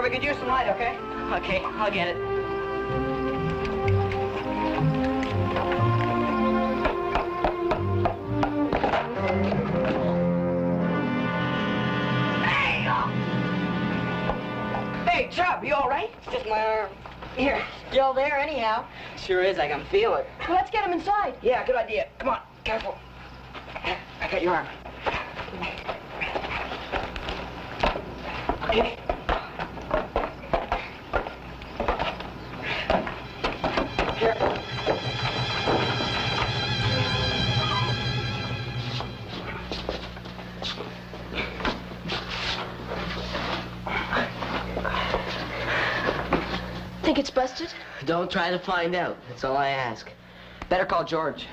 we could use some light, okay? Okay, I'll get it. Hey, Chub, you all right? It's just my arm. Here. Still there anyhow. Sure is, I can feel it. Well, let's get him inside. Yeah, good idea. Come on, careful. I got your arm. Okay. Here. Think it's busted? Don't try to find out. That's all I ask. Better call George.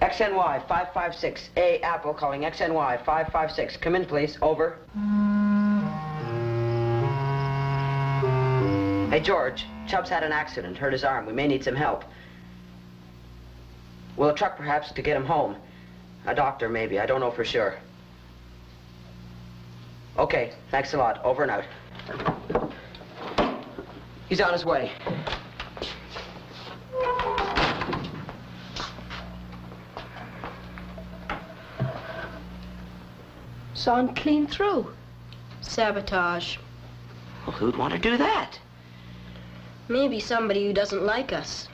XNY 556. A Apple calling XNY 556. Come in, please. Over. Hey, George. Chubb's had an accident. Hurt his arm. We may need some help. Will a truck, perhaps, to get him home? A doctor, maybe. I don't know for sure. Okay, thanks a lot. Over and out. He's on his way. Sawn clean through. Sabotage. Well, who'd want to do that? Maybe somebody who doesn't like us.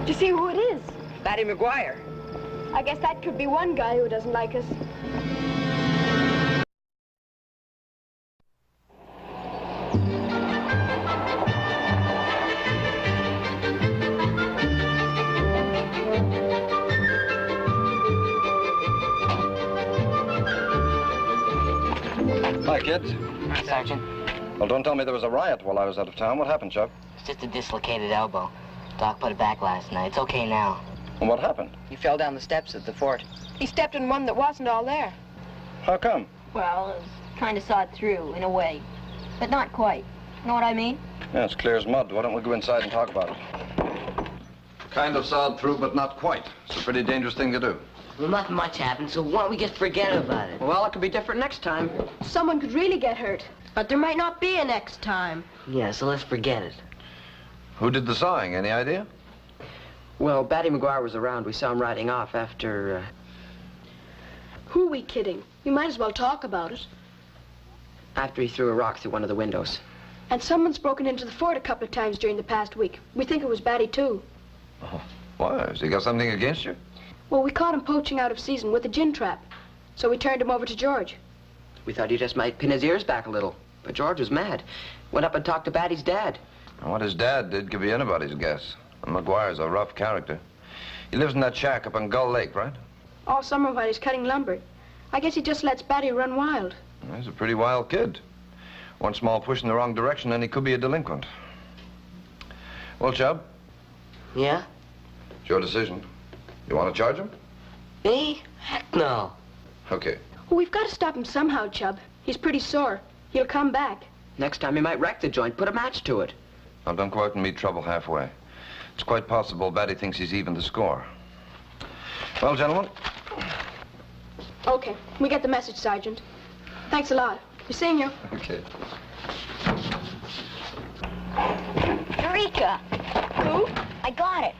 Do you see who it is? Batty McGuire. I guess that could be one guy who doesn't like us. Hi, kids. Hi, Sergeant. Well, don't tell me there was a riot while I was out of town. What happened, Chuck? It's just a dislocated elbow. Doc put it back last night. It's okay now. And what happened? He fell down the steps at the fort. He stepped in one that wasn't all there. How come? Well, it was kind of sawed through, in a way. But not quite. Know what I mean? Yeah, it's clear as mud. Why don't we go inside and talk about it? Kind of sawed through, but not quite. It's a pretty dangerous thing to do. Well, nothing much happened, so why don't we just forget about it? Well, it could be different next time. Someone could really get hurt. But there might not be a next time. Yeah, so let's forget it. Who did the sawing? Any idea? Well, Batty McGuire was around. We saw him riding off after, Who are we kidding? We might as well talk about it. after he threw a rock through one of the windows. And someone's broken into the fort a couple of times during the past week. We think it was Batty, too. Oh, why? Has he got something against you? Well, we caught him poaching out of season with a gin trap. So we turned him over to George. We thought he just might pin his ears back a little. But George was mad. Went up and talked to Batty's dad. What his dad did could be anybody's guess. And McGuire's a rough character. He lives in that shack up on Gull Lake, right? All summer while he's cutting lumber. I guess he just lets Batty run wild. He's a pretty wild kid. One small push in the wrong direction and he could be a delinquent. Well, Chubb, Yeah? it's your decision. You want to charge him? Me? Heck no. Okay. Well, we've got to stop him somehow, Chubb. He's pretty sore. He'll come back. Next time he might wreck the joint, put a match to it. Now, don't go out and meet trouble halfway. It's quite possible Batty thinks he's even the score. Well, gentlemen, Okay, we get the message, Sergeant. Thanks a lot. Be seeing you. okay. Eureka! Who? I got it.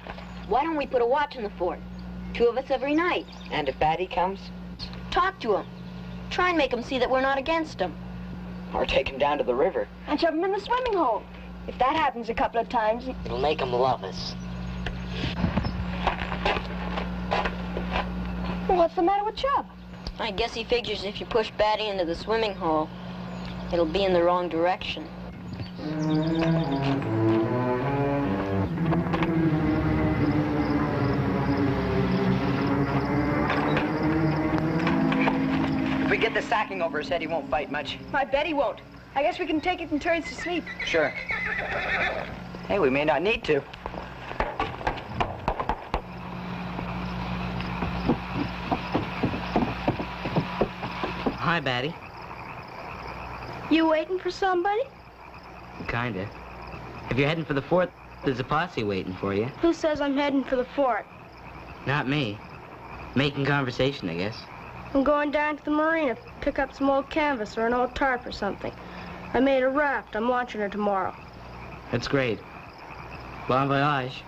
Why don't we put a watch in the fort? 2 of us every night. And if Batty comes? Talk to him. Try and make him see that we're not against him. Or take him down to the river. And shove him in the swimming hole. If that happens a couple of times... It'll make him love us. Well, what's the matter with Chubb? I guess he figures if you push Batty into the swimming hole, it'll be in the wrong direction. If we get the sacking over his head, he won't bite much. I bet he won't. I guess we can take it in turns to sleep. Sure. Hey, we may not need to. Hi, Batty. You waiting for somebody? Kinda. If you're heading for the fort, There's a posse waiting for you. Who says I'm heading for the fort? Not me. Making conversation, I guess. I'm going down to the marina, pick up some old canvas or an old tarp or something. I made a raft. I'm launching her tomorrow. That's great. Bon voyage.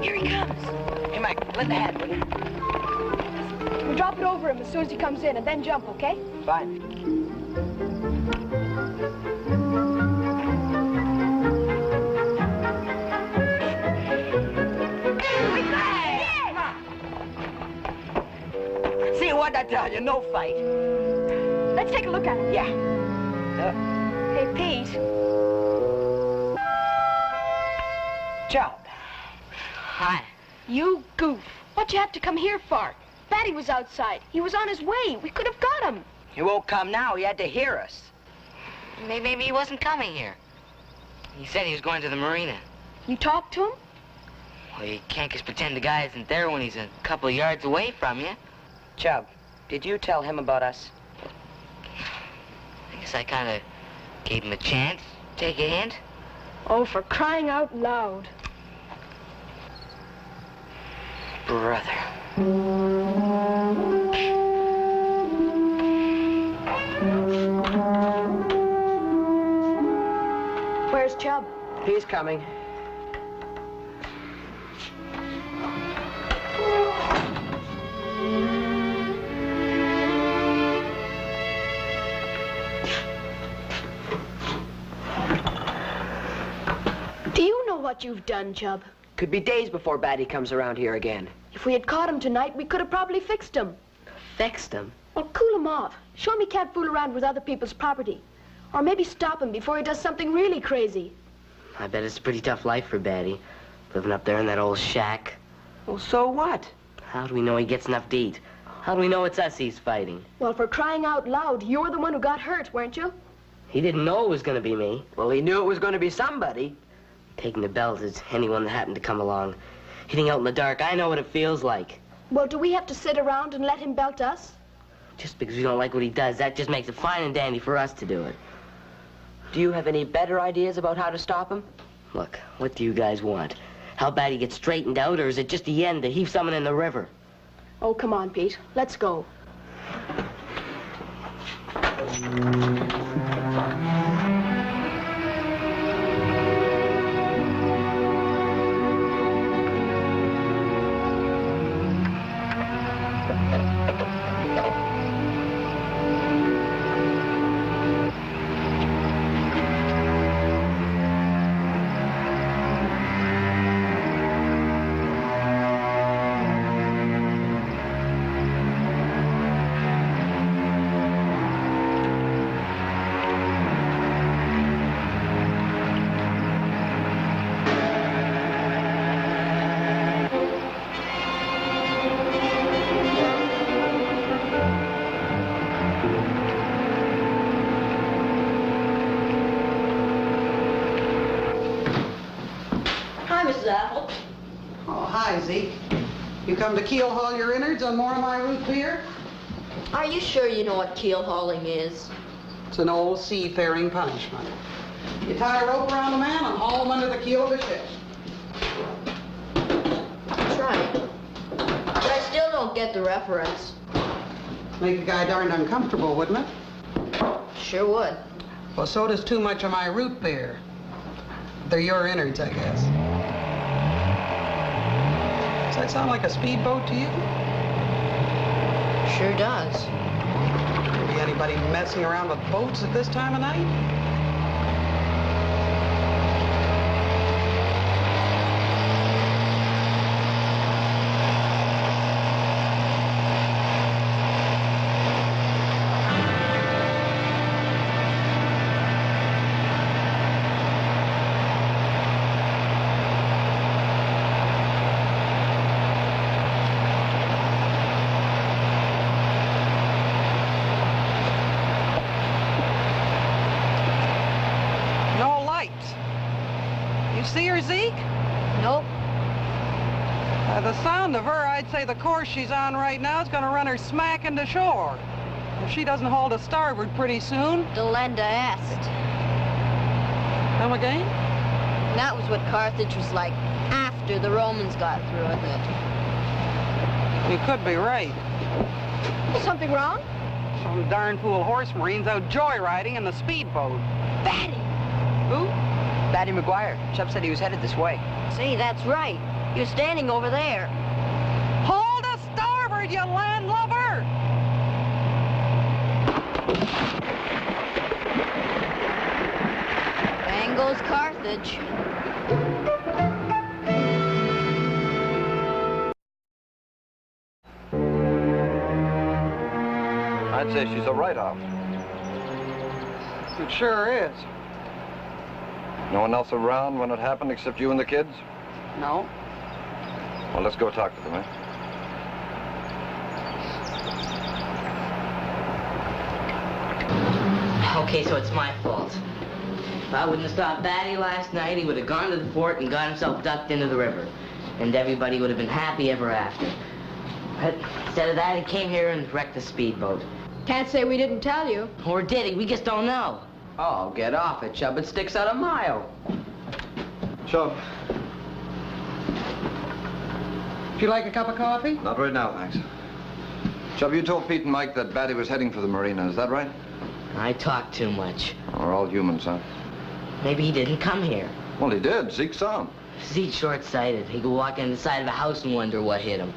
Here he comes. Hey, Mike, lend a hand, will you? We'll drop it over him as soon as he comes in and then jump, okay? Fine. See, what'd I tell you? No fight. Let's take a look at it. Yeah. Hey, Pete. Joe. Hi. You goof. What'd you have to come here for? Fatty was outside. He was on his way. We could have got him. He won't come now. He had to hear us. Maybe he wasn't coming here. He said he was going to the marina. You talked to him? Well, you can't just pretend the guy isn't there when he's a couple of yards away from you. Chub, did you tell him about us? I guess I kind of gave him a chance. Take a hint. Oh, for crying out loud. Brother. Where's Chubb? He's coming. Do you know what you've done, Chubb? Could be days before Batty comes around here again. If we had caught him tonight, we could have probably fixed him. Fixed him? Well, cool him off. Show him he can't fool around with other people's property. Or maybe stop him before he does something really crazy. I bet it's a pretty tough life for Batty, living up there in that old shack. Well, so what? How do we know he gets enough to eat? How do we know it's us he's fighting? Well, for crying out loud, you're the one who got hurt, weren't you? He didn't know it was going to be me. Well, he knew it was going to be somebody. Taking the belt is anyone that happened to come along. Hitting out in the dark, I know what it feels like. Well, do we have to sit around and let him belt us? Just because we don't like what he does, that just makes it fine and dandy for us to do it. Do you have any better ideas about how to stop him? Look, what do you guys want? How bad he gets straightened out, or is it just the end to heave someone in the river? Oh, come on, Pete. Let's go. Oh, hi, Zeke. You come to keel haul your innards on more of my root beer? Are you sure you know what keel hauling is? It's an old seafaring punishment. You tie a rope around a man and haul him under the keel of a ship. That's right. But I still don't get the reference. Make a guy darned uncomfortable, wouldn't it? Sure would. Well, so does too much of my root beer. They're your innards, I guess. Does that sound like a speedboat to you? Sure does. Be anybody messing around with boats at this time of night? see her, Zeke? Nope. By the sound of her, I'd say the course she's on right now is gonna run her smack into shore. If she doesn't hold to starboard pretty soon. Delenda Est. Come again? That was what Carthage was like after the Romans got through with it. You could be right. Something wrong? Some darn fool horse marines out joyriding in the speedboat. Batty. Who? Batty McGuire. Chubb said he was headed this way. See, that's right. You're standing over there. Hold to starboard, you landlubber! Bang goes Carthage. I'd say she's a write-off. It sure is. No one else around when it happened except you and the kids? No. Well, let's go talk to them, eh? Okay, so it's my fault. If I wouldn't have stopped Batty last night, he would have gone to the fort and got himself ducked into the river. And everybody would have been happy ever after. But instead of that, he came here and wrecked the speedboat. Can't say we didn't tell you. Or did he? We just don't know. Oh, get off it, Chubb. It sticks out a mile. Chubb. Would you like a cup of coffee? Not right now, thanks. Chubb, you told Pete and Mike that Batty was heading for the marina. Is that right? I talk too much. We're all humans, huh? Maybe he didn't come here. Well, he did. Zeke saw him. Zeke's short-sighted. He could walk in the side of a house and wonder what hit him.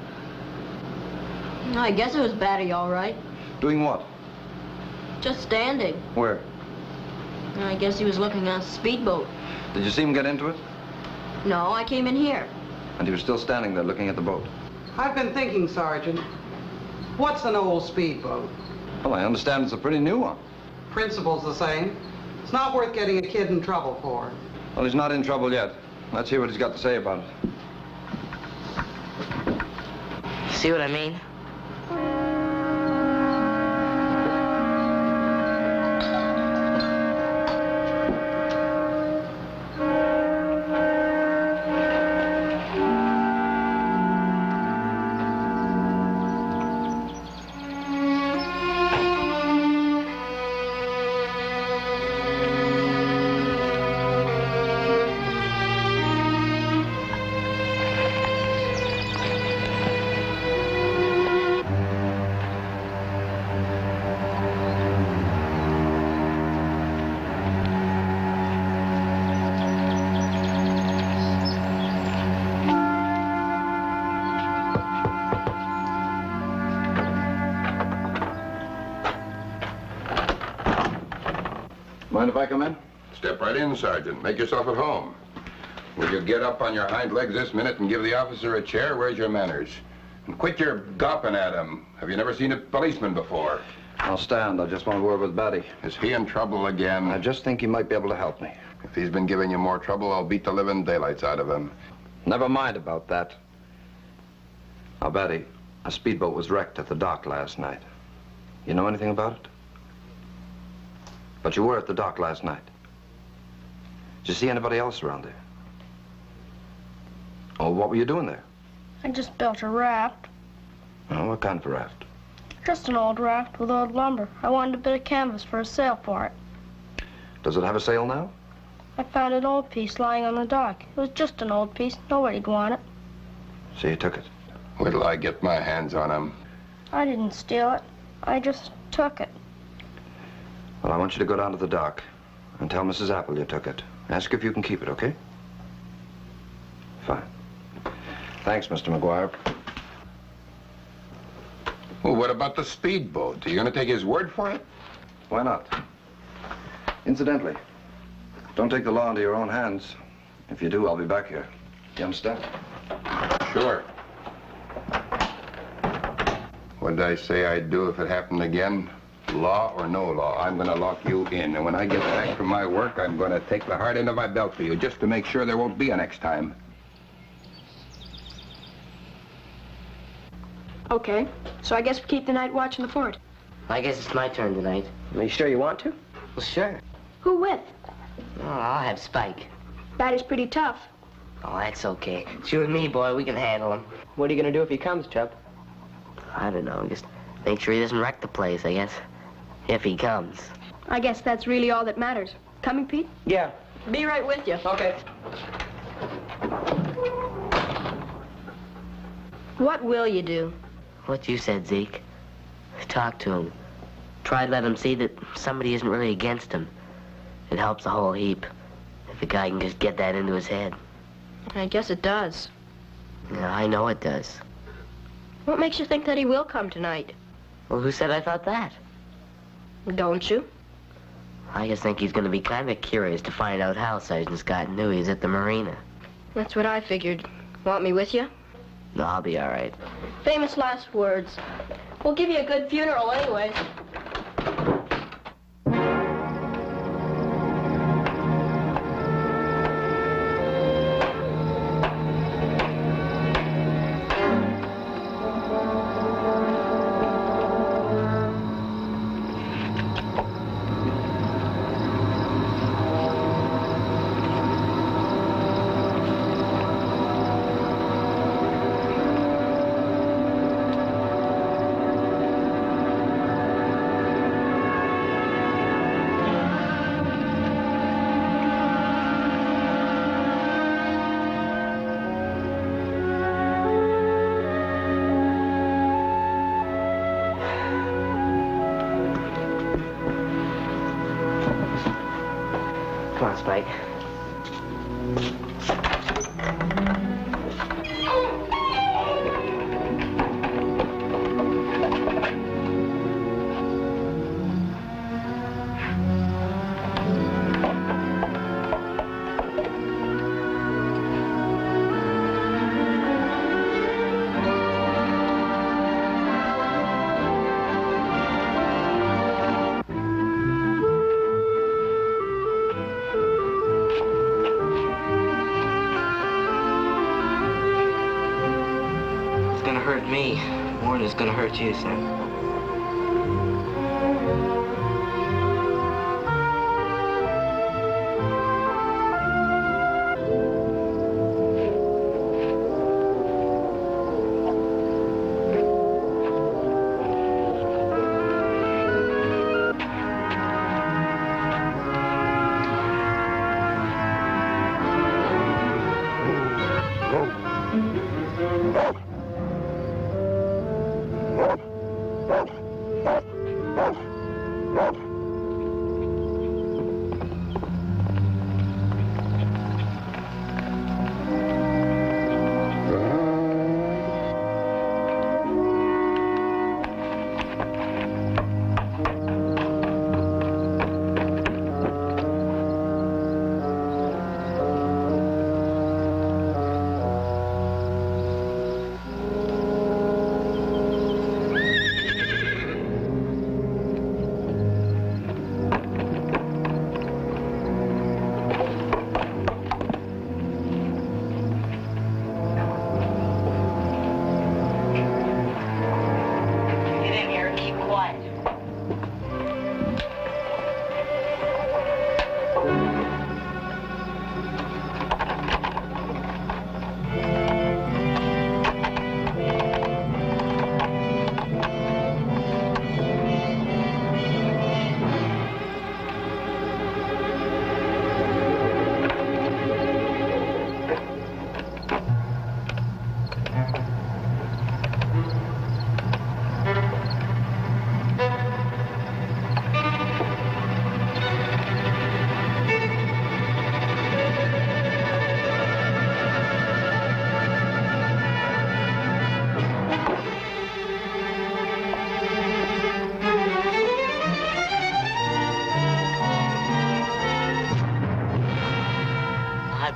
I guess it was Batty, all right. Doing what? Just standing. Where? I guess he was looking at a speedboat. Did you see him get into it? No, I came in here. And he was still standing there looking at the boat. I've been thinking, Sergeant. What's an old speedboat? Well, I understand it's a pretty new one. Principle's the same. It's not worth getting a kid in trouble for. Well, he's not in trouble yet. Let's hear what he's got to say about it. See what I mean? Mind if I come in? Step right in, Sergeant. Make yourself at home. Will you get up on your hind legs this minute and give the officer a chair? Where's your manners? And quit your gawping at him. Have you never seen a policeman before? I'll stand. I just want a word with Batty. Is he in trouble again? I just think he might be able to help me. If he's been giving you more trouble, I'll beat the living daylights out of him. Never mind about that. Now, Batty, a speedboat was wrecked at the dock last night. You know anything about it? But you were at the dock last night. Did you see anybody else around there? Oh, what were you doing there? I just built a raft. Oh, what kind of a raft? Just an old raft with old lumber. I wanted a bit of canvas for a sail for it. Does it have a sail now? I found an old piece lying on the dock. It was just an old piece. Nobody'd want it. So you took it? Wait till I get my hands on him. I didn't steal it. I just took it. Well, I want you to go down to the dock and tell Mrs. Apple you took it. Ask if you can keep it, okay? Fine. Thanks, Mr. McGuire. Well, what about the speedboat? Are you going to take his word for it? Why not? Incidentally, don't take the law into your own hands. If you do, I'll be back here. You understand? Sure. What did I say I'd do if it happened again? Law or no law, I'm going to lock you in. And when I get back from my work, I'm going to take the hard end of my belt for you, just to make sure there won't be a next time. Okay, so I guess we keep the night watch in the fort. I guess it's my turn tonight. Are you sure you want to? Well, sure. Who with? Oh, I'll have Spike. Batty's pretty tough. Oh, that's okay. It's you and me, boy. We can handle him. What are you gonna do if he comes, Chub? I don't know. Just make sure he doesn't wreck the place, I guess. If he comes. I guess that's really all that matters. Coming, Pete? Yeah. Be right with you. Okay. What will you do? What you said, Zeke. Talk to him. Try to let him see that somebody isn't really against him. It helps a whole heap. If a guy can just get that into his head. I guess it does. Yeah, I know it does. What makes you think that he will come tonight? Well, who said I thought that? Don't you? I just think he's gonna be kind of curious to find out how Sergeant Scott knew he was at the marina. That's what I figured. Want me with you? No, I'll be all right. Famous last words. We'll give you a good funeral anyway. Come on, Spike. It's gonna hurt me more than it's gonna hurt you, son.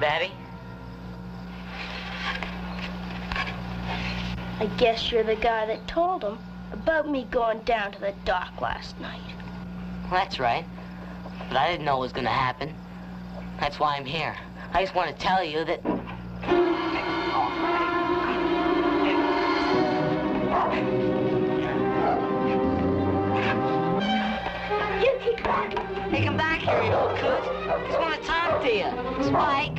Batty? I guess you're the guy that told him about me going down to the dock last night. That's right. But I didn't know it was gonna happen. That's why I'm here. I just want to tell you that... You keep back! Hey, come back here, you old coot. Just want to talk to you. Spike.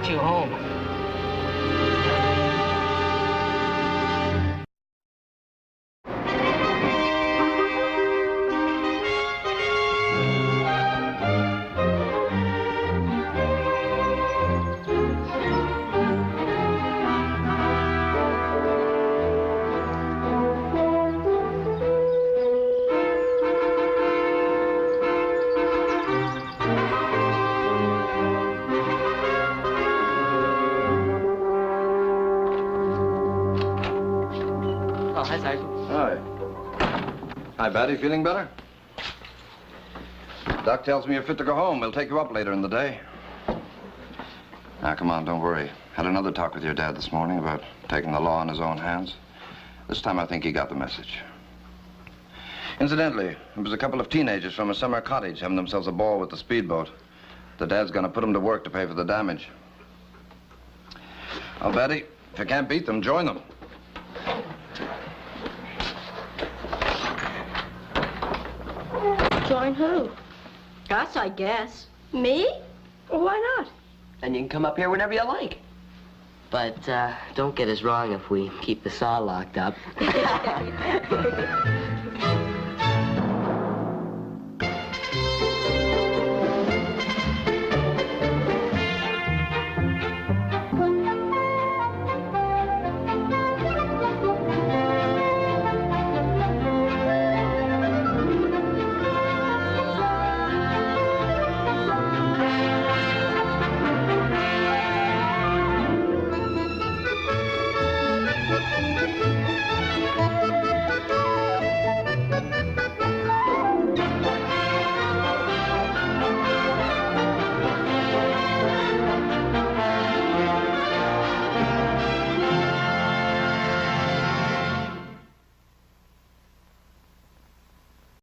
You home. Oh, hi, Sergeant. Hi. Hi, Batty. Feeling better? Doc tells me you're fit to go home. We'll take you up later in the day. Now, come on, don't worry. Had another talk with your dad this morning about taking the law in his own hands. This time I think he got the message. Incidentally, it was a couple of teenagers from a summer cottage having themselves a ball with the speedboat. The dad's gonna put them to work to pay for the damage. Well, Betty, if you can't beat them, join them. Join who? Us, I guess. Me? Well, why not? And you can come up here whenever you like. But don't get us wrong if we keep the saw locked up.